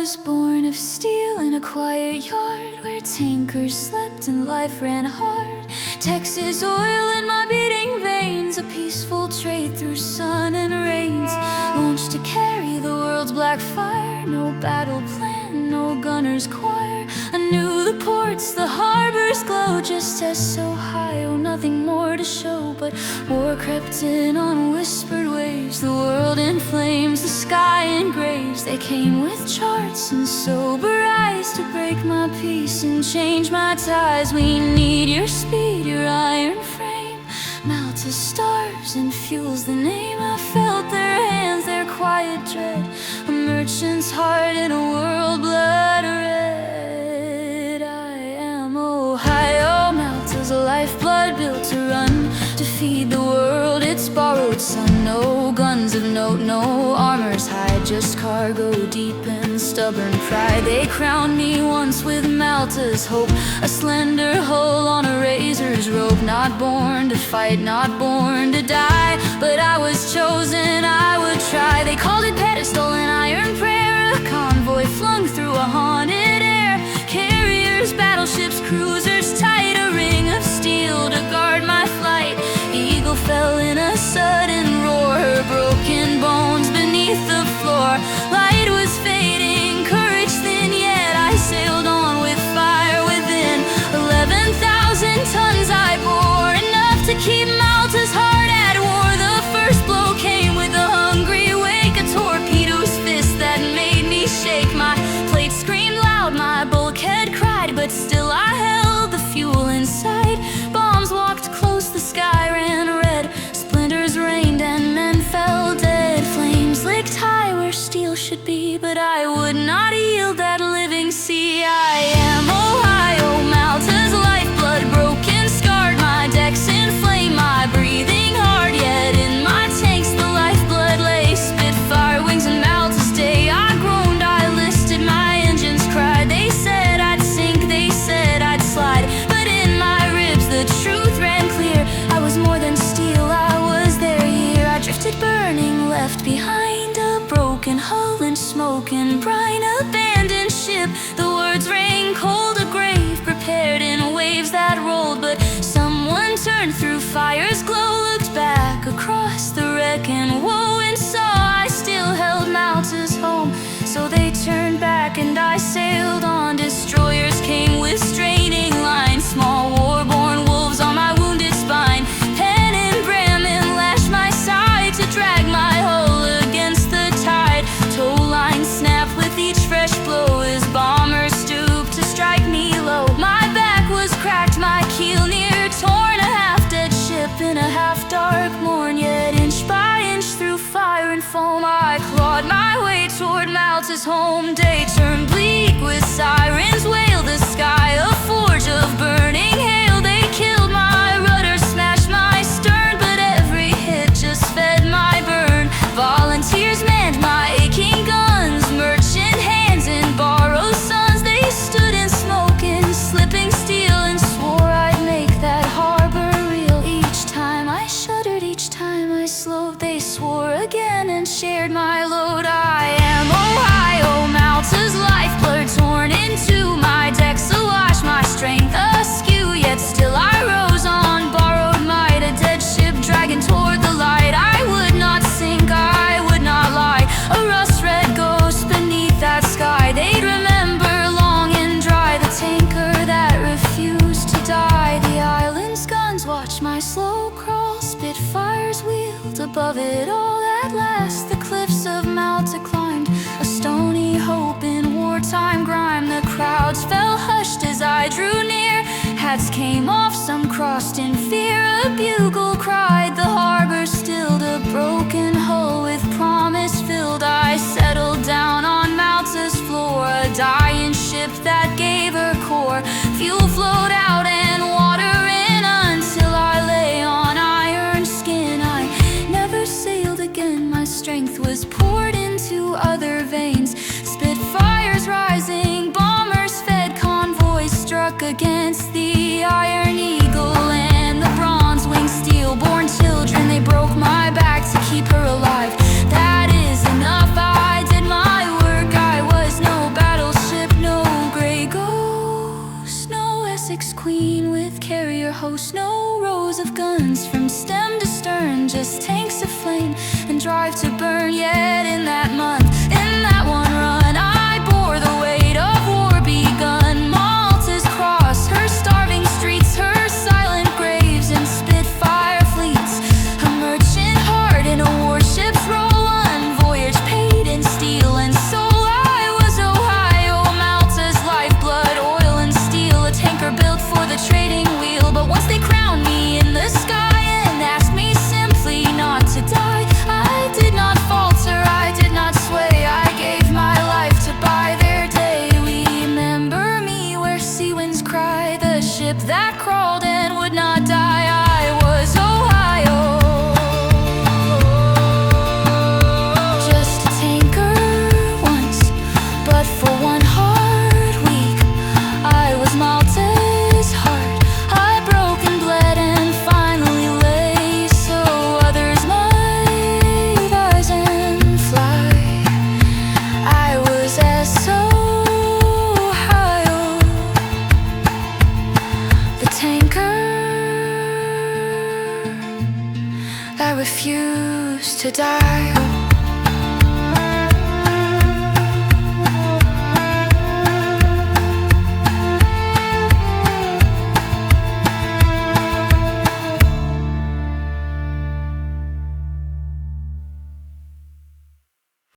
was born of steel in a quiet yard where tankers slept and life ran hard. Texas oil in my beating veins, a peaceful trade through sun and rains. Launched to carry the world's black fire, no battle plan, no gunner's choir. I knew the ports, the harbors glow just as Ohio, nothing more to show. But war crept in on whispered waves, the world in flames, the sky in graves. They came with charts and sober eyes to break my peace and change my ties. We need your speed, your iron frame. Malta starves and fuels the name. I felt their hands, their quiet dread, a merchant's heart in a world blood red. I am Ohio, Malta's lifeblood, built to run, to feed the world its borrowed sun. No guns of note, no armor's hide, just cargo deep and stubborn pride. They crowned me once with Malta's hope, a slender hull on a razor's rope. Not born to fight, not born to die, but I was chosen, I would try. They called it Pedestal, an iron prayer, a convoy flung through a haunted air. Carriers, battleships, cruisers tight, a ring of steel to guard my flight. Eagle fell in a sudden roar, her broken bones beneath the floor. Light was fading, courage thin, yet I sailed on with fire within. 11,000 tons I bore, enough to keep Malta's heart at war. The first blow came with a hungry wake, a torpedo's fist that made me shake. My plate screamed loud, my bulkhead cried, but still I held the fuel inside. Bombs walked close, the sky ran red, splinters rained and men fell dead. Flames licked high where steel should be, but I would not yield that living sea. I am Ohio, Malta's lifeblood, broken, scarred, my decks in flame, my breathing hard, yet in my tanks the lifeblood lay. Spitfire wings in Malta's day, I groaned, I listed, my engines cried. They said I'd sink, they said I'd slide, but in my ribs the truth ran clear. I was more than steel, I was there here. I drifted burning, left behind a broken hull and smoke and brine. Abandoned ship, the words rang cold, a grave prepared in waves that rolled. But someone turned through fire's glow, looked back across the wreck and woe, and saw I still held Malta's home. So they turned back and I sailed on. Destroyers came with straining lines, small war-born wolves on my wounded spine. Pen and Bramman lashed my side to drag my hull against the tide. Tow line snapped with each fresh blow as bombers stooped to strike me low. My back was cracked, my keel near torn, a half-dead ship in a half-dark morn. Yet inch by inch through fire and foam I clawed my way toward Malta's home. Day turned bleak with sirens wail, the sky a forge of burning hail. They killed my rudder, smashed my stern, but every hit just fed my burn. Volunteers manned my aching guns, merchant hands in borrowed sons. They stood in smoke and slipping steel and swore I'd make that harbor real. Each time I shuddered, each time I slowed, they swore again and shared my load. I am Ohio, Malta's lifeblood, torn in two, my decks awash, my strength askew, yet still I rose on borrowed might. A dead ship dragging toward the light, I would not sink, I would not lie. A rust-red ghost beneath that sky, they'd remember long and dry. The tanker that refused to die, the island's guns watch my slow crawl. Spitfires wheeled above it all. At last the cliffs of Malta climbed, a stony hope in wartime grime. The crowds fell hushed as I drew near, hats came off, some crossed in fear. A bugle cried, the harbor stilled, a broken hull with promise filled. I settled down on Malta's floor, a dying ship that gave her core. Fuel flowed out and water in until I lay on iron skin. I never sailed again, my strength was poured into other veins. Spitfires rising, bombers fed, convoys struck against the iron eagle and the bronze-winged steel-born children. They broke my back to keep her alive. the dark.